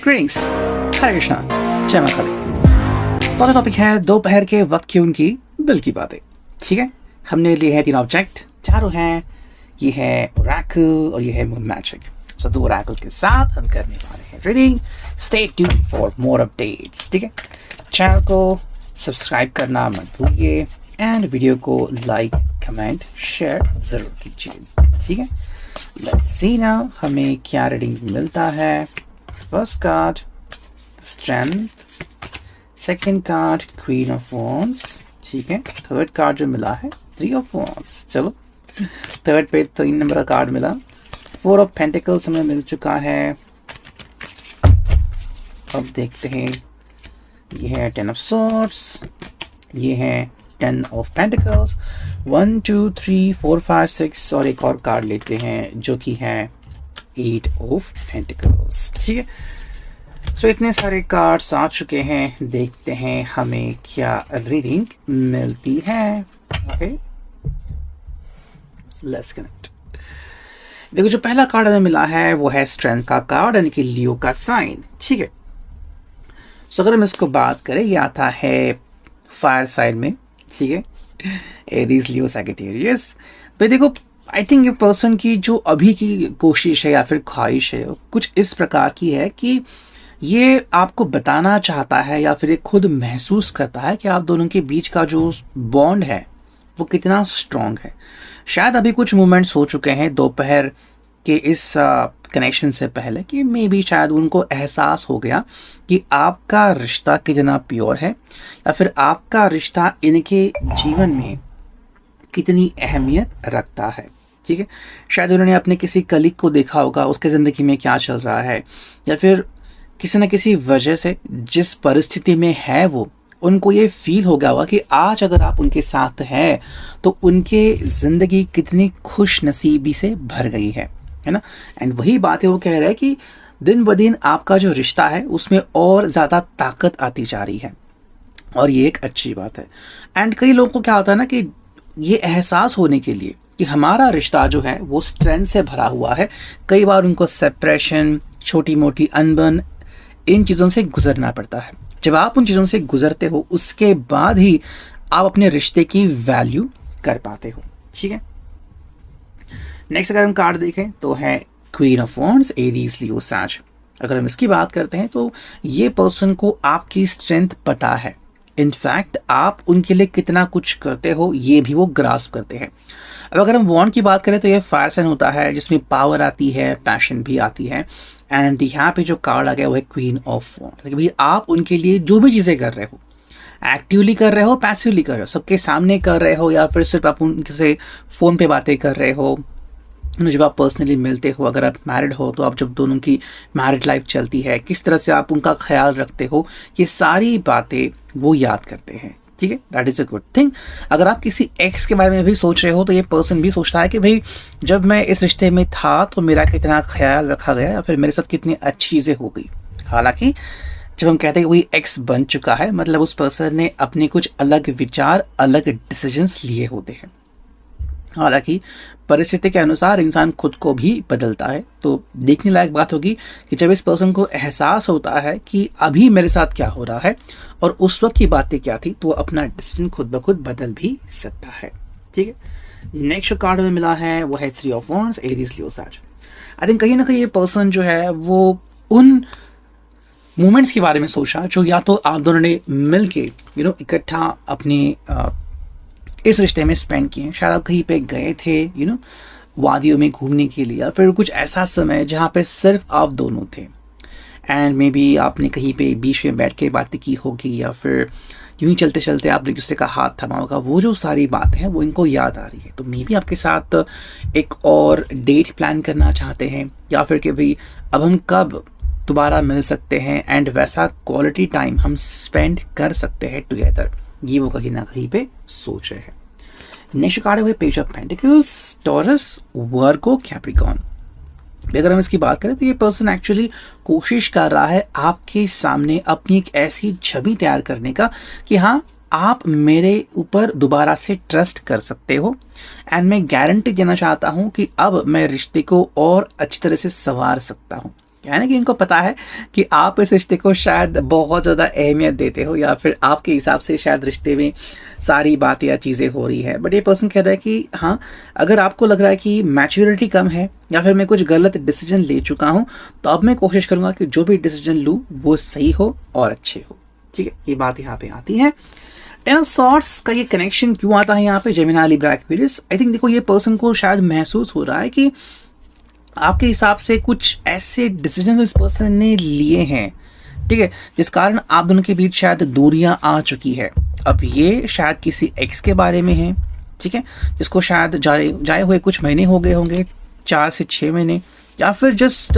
Greetings, हरे कृष्णा, जय माता दी। तो टॉपिक है दोपहर के वक्त की उनकी दिल की बातें। ठीक है, हमने लिए हैं 3 ऑब्जेक्ट, चारों हैं। ये है ओरेकल और ये है मून मैजिक। सो 2 ओरेकल के साथ हम करने वाले हैं reading. Stay tuned for more updates. ठीक है, चैनल को सब्सक्राइब करना मत भूलिए एंड वीडियो को लाइक, कमेंट, शेयर जरूर कीजिए। ठीक है, लेट्स सी नाउ हमें क्या रीडिंग मिलता है। First card, Strength. Second card, Queen of Wands. ठीक है, थर्ड कार्ड जो मिला है 3 of Wands। चलो, थर्ड पे 3 नंबर का कार्ड मिला। 4 of Pentacles हमें मिल चुका है। अब देखते हैं, ये है 10 of Swords, ये है 10 of Pentacles। 1 2 3 4 5 6 और एक और कार्ड लेते हैं जो कि है 8 of Pentacles। ठीक है, सो इतने सारे कार्ड्स आ चुके हैं। देखते हैं हमें क्या रीडिंग मिलती है। Okay, let's connect. देखो, जो पहला कार्ड हमें मिला है वो है स्ट्रेंथ का कार्ड, यानी कि लियो का साइन। ठीक है, सो अगर हम इसको बात करें, ये आता है फायर साइन में। ठीक है, एरीज, लियो, सैजिटेरियस। तो देखो, आई थिंक ये पर्सन की जो अभी की कोशिश है या फिर ख्वाहिश है कुछ इस प्रकार की है कि ये आपको बताना चाहता है या फिर ये खुद महसूस करता है कि आप दोनों के बीच का जो बॉन्ड है वो कितना स्ट्रॉन्ग है। शायद अभी कुछ मोमेंट्स हो चुके हैं दोपहर के इस कनेक्शन से पहले कि मे बी शायद उनको एहसास हो गया कि आपका रिश्ता कितना प्योर है या फिर आपका रिश्ता इनके जीवन में कितनी अहमियत रखता है। ठीक है, शायद उन्होंने अपने किसी कलीग को देखा होगा, उसके ज़िंदगी में क्या चल रहा है, या फिर किसी न किसी वजह से जिस परिस्थिति में है वो, उनको ये फील हो गया होगा कि आज अगर आप उनके साथ हैं तो उनके ज़िंदगी कितनी खुश नसीबी से भर गई है ना। एंड वही बात है, वो कह रहे हैं कि दिन ब दिन आपका जो रिश्ता है उसमें और ज़्यादा ताकत आती जा रही है और ये एक अच्छी बात है। एंड कई लोगों को क्या होता है ना कि ये एहसास होने के लिए कि हमारा रिश्ता जो है वो स्ट्रेंथ से भरा हुआ है, कई बार उनको सेपरेशन, छोटी मोटी अनबन, इन चीज़ों से गुजरना पड़ता है। जब आप उन चीज़ों से गुजरते हो उसके बाद ही आप अपने रिश्ते की वैल्यू कर पाते हो। ठीक है, नेक्स्ट अगर हम कार्ड देखें तो है क्वीन ऑफ वॉन्ड्स, एरीज, लियो, सैज। अगर हम इसकी बात करते हैं तो ये पर्सन को आपकी स्ट्रेंथ पता है। इनफैक्ट आप उनके लिए कितना कुछ करते हो ये भी वो ग्रास्प करते हैं। अब अगर हम वॉन्ड की बात करें तो ये फायर साइन होता है जिसमें पावर आती है, पैशन भी आती है। एंड यहाँ पे जो कार्ड आ गया वो है क्वीन ऑफ वॉन्ड। भाई आप उनके लिए जो भी चीज़ें कर रहे हो, एक्टिवली कर रहे हो, पैसिवली कर रहे हो, सबके सामने कर रहे हो या फिर सिर्फ आप उनसे फ़ोन पे बातें कर रहे हो, जब आप पर्सनली मिलते हो, अगर आप मैरिड हो तो आप जब दोनों की मैरिड लाइफ चलती है किस तरह से आप उनका ख्याल रखते हो, ये सारी बातें वो याद करते हैं। ठीक है, that is a good thing. अगर आप किसी एक्स के बारे में भी सोच रहे हो तो ये पर्सन भी सोचता है कि भाई जब मैं इस रिश्ते में था तो मेरा कितना ख्याल रखा गया या फिर मेरे साथ कितनी अच्छी चीज़ें हो गई। हालांकि जब हम कहते हैं कि वही एक्स बन चुका है, मतलब उस पर्सन ने अपने कुछ अलग विचार, अलग डिसीजंस लिए होते हैं। हालांकि परिस्थिति के अनुसार इंसान खुद को भी बदलता है। तो देखने लायक बात होगी कि जब इस पर्सन को एहसास होता है कि अभी मेरे साथ क्या हो रहा है और उस वक्त की बातें क्या थी, तो वो अपना डिसीजन खुद ब खुद बदल भी सकता है। ठीक है, नेक्स्ट कार्ड में मिला है वो है 3 ऑफ वॉन्ड्स, एरीज, लियो, सैज। आई थिंक कहीं ना कहीं ये पर्सन जो है वो उन मोमेंट्स के बारे में सोचा जो या तो आप दोनों ने मिल के इकट्ठा अपने इस रिश्ते में स्पेंड किए। शायद आप कहीं पे गए थे वादियों में घूमने के लिए, या फिर कुछ ऐसा समय जहाँ पे सिर्फ आप दोनों थे एंड मे बी आपने कहीं पे बीच में बैठ के बातें की होगी या फिर यूं ही चलते चलते आपने एक दूसरे का हाथ थमा होगा। वो जो सारी बातें हैं वो इनको याद आ रही है। तो मे बी आपके साथ एक और डेट प्लान करना चाहते हैं या फिर कि भाई अब हम कब दोबारा मिल सकते हैं एंड वैसा क्वालिटी टाइम हम स्पेंड कर सकते हैं टुगेदर, ये वो कहीं ना कहीं पे सोच रहे हैं। नेक्स्ट कार्ड है page of pentacles, taurus, Virgo, Capricorn. अगर हम इसकी बात करें तो ये पर्सन एक्चुअली कोशिश कर रहा है आपके सामने अपनी एक ऐसी छवि तैयार करने का कि हाँ, आप मेरे ऊपर दोबारा से ट्रस्ट कर सकते हो, एंड मैं गारंटी देना चाहता हूँ कि अब मैं रिश्ते को और अच्छी तरह से संवार सकता हूँ। यानी कि इनको पता है कि आप इस रिश्ते को शायद बहुत ज़्यादा अहमियत देते हो, या फिर आपके हिसाब से शायद रिश्ते में सारी बातें या चीज़ें हो रही है, बट ये पर्सन कह रहा है कि हाँ, अगर आपको लग रहा है कि मैच्योरिटी कम है या फिर मैं कुछ गलत डिसीजन ले चुका हूँ, तो अब मैं कोशिश करूँगा कि जो भी डिसीजन लूँ वो सही हो और अच्छे हो। ठीक है, ये बात यहाँ पे आती है। टेन ऑफ सॉर्ट्स का ये कनेक्शन क्यों आता है यहाँ पे Gemini Libra Aquarius? I think देखो, ये पर्सन को शायद महसूस हो रहा है कि आपके हिसाब से कुछ ऐसे डिसीजन इस पर्सन ने लिए हैं, ठीक है, जिस कारण आप दोनों के बीच शायद दूरियां आ चुकी है। अब ये शायद किसी एक्स के बारे में है, ठीक है, जिसको शायद जाए हुए कुछ महीने हो गए होंगे, 4 से 6 महीने, या फिर जस्ट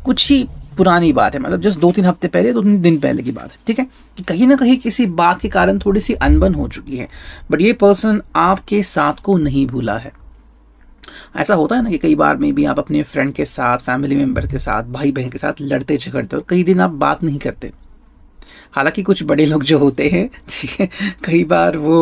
कुछ ही पुरानी बात है, मतलब जस्ट 2-3 हफ्ते पहले, 2-3 दिन पहले की बात है। ठीक है, कि कहीं ना कहीं किसी बात के कारण थोड़ी सी अनबन हो चुकी है, बट ये पर्सन आपके साथ को नहीं भूला है। ऐसा होता है ना कि कई बार में भी आप अपने फ्रेंड के साथ, फैमिली मेंबर के साथ, भाई बहन के साथ लड़ते झगड़ते हो, कई दिन आप बात नहीं करते। हालांकि कुछ बड़े लोग जो होते हैं, ठीक है, कई बार वो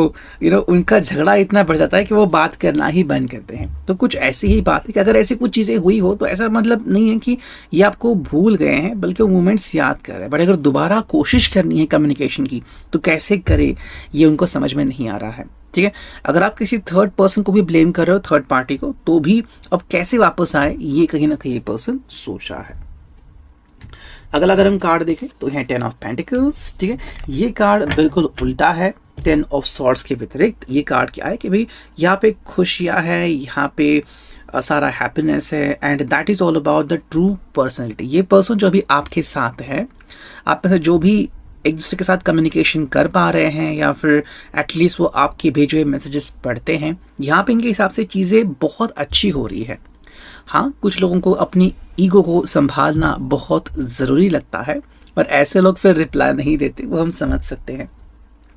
उनका झगड़ा इतना बढ़ जाता है कि वो बात करना ही बंद करते हैं। तो कुछ ऐसी ही बात है कि अगर ऐसी कुछ चीज़ें हुई हो तो ऐसा मतलब नहीं है कि ये आपको भूल गए हैं, बल्कि वो मोमेंट्स याद कर रहे हैं। बट अगर दोबारा कोशिश करनी है कम्युनिकेशन की तो कैसे करे, ये उनको समझ में नहीं आ रहा है। ठीक है, अगर आप किसी थर्ड पर्सन को भी ब्लेम कर रहे हो, थर्ड पार्टी को, तो भी अब कैसे वापस आए, ये कहीं ना कहीं ये पर्सन सोच रहा है। अगर हम कार्ड देखें तो है 10 ऑफ पेंटिकल्स। ठीक है, ये कार्ड बिल्कुल उल्टा है 10 ऑफ सॉर्ड्स के व्यतिरिक्त। ये कार्ड क्या है कि भाई यहाँ पे खुशियाँ है, यहाँ पे सारा हैप्पीनेस है, and that is all about the true personality. ये पर्सन जो भी आपके साथ है, आप में से जो भी एक दूसरे के साथ कम्युनिकेशन कर पा रहे हैं, या फिर एटलीस्ट वो आपके भेजे हुए मैसेजेस पढ़ते हैं, यहाँ पे इनके हिसाब से चीज़ें बहुत अच्छी हो रही है। हाँ, कुछ लोगों को अपनी ईगो को संभालना बहुत ज़रूरी लगता है, और ऐसे लोग फिर रिप्लाई नहीं देते, वो हम समझ सकते हैं।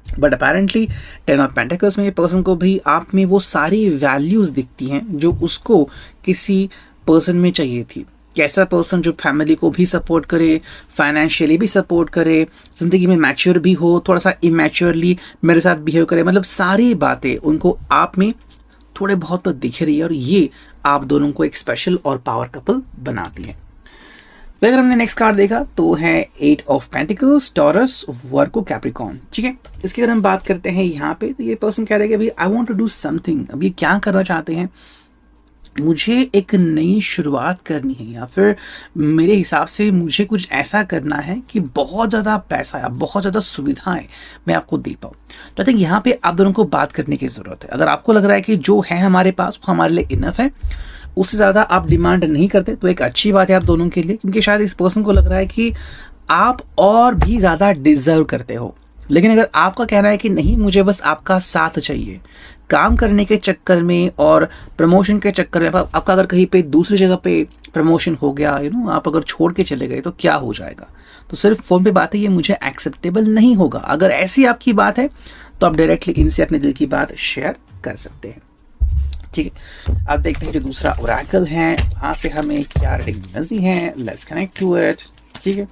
बट अपेरेंटली 10 ऑफ पेंटिकल्स में ये पर्सन को भी आप में वो सारी वैल्यूज़ दिखती हैं जो उसको किसी पर्सन में चाहिए थी। कैसा पर्सन जो फैमिली को भी सपोर्ट करे, फाइनेंशियली भी सपोर्ट करे, ज़िंदगी में मैच्योर भी हो, थोड़ा सा इमैच्योरली मेरे साथ बिहेव करे, मतलब सारी बातें उनको आप में थोड़े बहुत तो दिख रही है, और ये आप दोनों को एक स्पेशल और पावर कपल बनाती है। तो अगर हमने नेक्स्ट कार्ड देखा तो है 8 of pentacles, taurus, Virgo, Capricorn. ठीक है, इसकी अगर हम बात करते हैं यहाँ पे, तो ये पर्सन कह रहे हैं कि भाई I want to do something. अब ये क्या करना चाहते हैं, मुझे एक नई शुरुआत करनी है, या फिर मेरे हिसाब से मुझे कुछ ऐसा करना है कि बहुत ज़्यादा पैसा या बहुत ज़्यादा सुविधाएं मैं आपको दे पाऊँ। तो आई थिंक यहाँ पे आप दोनों को बात करने की ज़रूरत है। अगर आपको लग रहा है कि जो है हमारे पास वो हमारे लिए इनफ है, उससे ज़्यादा आप डिमांड नहीं करते, तो एक अच्छी बात है आप दोनों के लिए, क्योंकि शायद इस पर्सन को लग रहा है कि आप और भी ज़्यादा डिज़र्व करते हो। लेकिन अगर आपका कहना है कि नहीं, मुझे बस आपका साथ चाहिए, काम करने के चक्कर में और प्रमोशन के चक्कर में आपका अगर कहीं पे दूसरी जगह पे प्रमोशन हो गया, आप अगर छोड़ के चले गए तो क्या हो जाएगा, तो सिर्फ फ़ोन पे बात है, ये मुझे एक्सेप्टेबल नहीं होगा। अगर ऐसी आपकी बात है तो आप डायरेक्टली इनसे अपने दिल की बात शेयर कर सकते हैं। ठीक है, अब देखते हैं जो दूसरा ओरेकल है, वहाँ से हमें क्या रीडिंग मिलती है। Let's connect to it. ठीक है,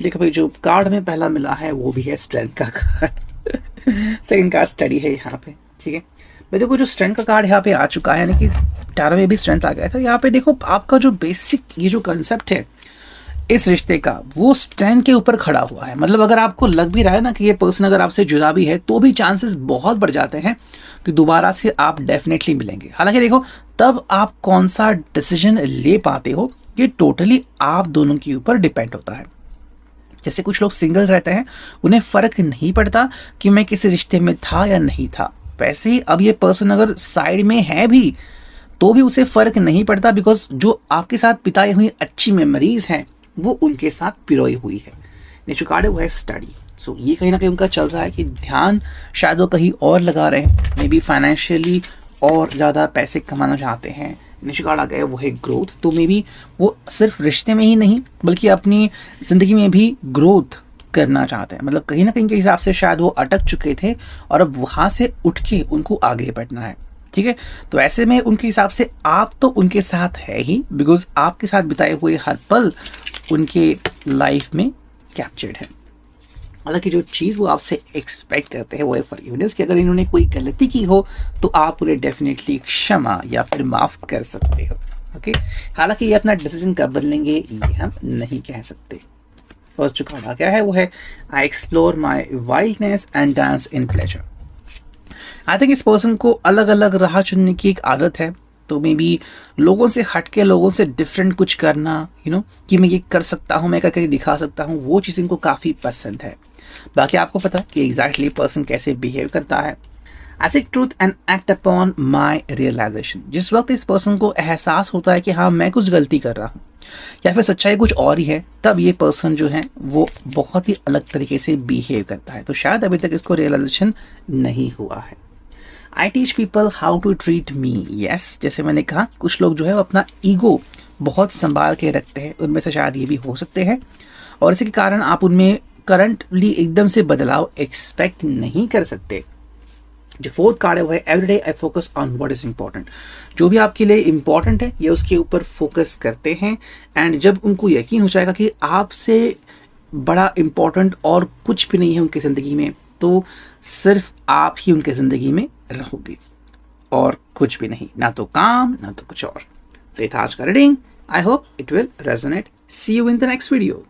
देखो भाई, जो कार्ड में पहला मिला है वो भी है स्ट्रेंथ का कार्ड। सेकंड कार्ड स्टडी है यहाँ पे। ठीक है भाई, देखो जो स्ट्रेंथ का कार्ड यहाँ पे आ चुका है, यानी कि टैरो में भी स्ट्रेंथ आ गया था। यहाँ पे देखो आपका जो बेसिक ये जो कंसेप्ट है इस रिश्ते का, वो स्ट्रेंथ के ऊपर खड़ा हुआ है। मतलब अगर आपको लग भी रहा है ना कि ये पर्सन अगर आपसे जुदा भी है, तो भी चांसेस बहुत बढ़ जाते हैं कि दोबारा से आप डेफिनेटली मिलेंगे। हालांकि देखो, तब आप कौन सा डिसीजन ले पाते हो ये टोटली आप दोनों के ऊपर डिपेंड होता है। जैसे कुछ लोग सिंगल रहते हैं, उन्हें फर्क नहीं पड़ता कि मैं किसी रिश्ते में था या नहीं था। वैसे ही अब ये पर्सन अगर साइड में है भी तो भी उसे फर्क नहीं पड़ता, बिकॉज जो आपके साथ बिताई हुई अच्छी मेमोरीज हैं वो उनके साथ पिरोई हुई है। नेक्स्ट कार्ड है वो है स्टडी। सो ये कहीं ना कहीं उनका चल रहा है कि ध्यान शायद वो कहीं और लगा रहे हैं, मे बी फाइनेंशियली और ज़्यादा पैसे कमाना चाहते हैं। नेक्स्ट कार्ड आ गया वो है ग्रोथ। तो मे बी वो सिर्फ रिश्ते में ही नहीं बल्कि अपनी ज़िंदगी में भी ग्रोथ करना चाहते हैं। मतलब कहीं ना कहीं के हिसाब से शायद वो अटक चुके थे और अब वहाँ से उठ के उनको आगे बढ़ना है। ठीक है। तो ऐसे में उनके हिसाब से आप तो उनके साथ है ही, बिकॉज आपके साथ बिताए हुए हर पल उनके लाइफ में कैप्चर्ड है। हालांकि जो चीज़ वो आपसे एक्सपेक्ट करते हैं वो है फॉरगिवनेस, कि अगर इन्होंने कोई गलती की हो तो आप उन्हें डेफिनेटली क्षमा या फिर माफ़ कर सकते हो। ओके, हालांकि ये अपना डिसीजन कब बदलेंगे ये हम नहीं कह सकते। फर्स्ट जो कार्ड क्या है वो है I explore my wildness and dance in pleasure. I think इस पर्सन को अलग अलग राह चुनने की एक आदत है, तो मे बी लोगों से हटके, लोगों से डिफरेंट कुछ करना, कि मैं ये कर सकता हूँ, मैं करके दिखा सकता हूँ, वो चीज़ इनको काफ़ी पसंद है। बाकी आपको पता कि एग्जैक्टली पर्सन कैसे बिहेव करता है। I seek truth and act upon my realization. जिस वक्त इस पर्सन को एहसास होता है कि हाँ मैं कुछ गलती कर रहा हूँ या फिर सच्चाई कुछ और ही है, तब ये पर्सन जो है वो बहुत ही अलग तरीके से बिहेव करता है। तो शायद अभी तक इसको रियलाइजेशन नहीं हुआ है। I teach people how to treat me. Yes, जैसे मैंने कहा कुछ लोग जो है वो अपना ईगो बहुत संभाल के रखते हैं, उनमें से शायद ये भी हो सकते हैं, और इसी के कारण आप उनमें करंटली एकदम से बदलाव एक्सपेक्ट नहीं कर सकते। जो फोर्थ कार्ड है वो है everyday I focus on what is important. जो भी आपके लिए इंपॉर्टेंट है ये उसके ऊपर फोकस करते हैं, एंड जब उनको यकीन हो जाएगा कि आपसे बड़ा इंपॉर्टेंट और कुछ भी नहीं है उनकी ज़िंदगी में, तो सिर्फ आप ही उनकी ज़िंदगी में रहोगे और कुछ भी नहीं, ना तो काम ना तो कुछ और। सो ये था आज का reading. I hope it will resonate. See you in the next video.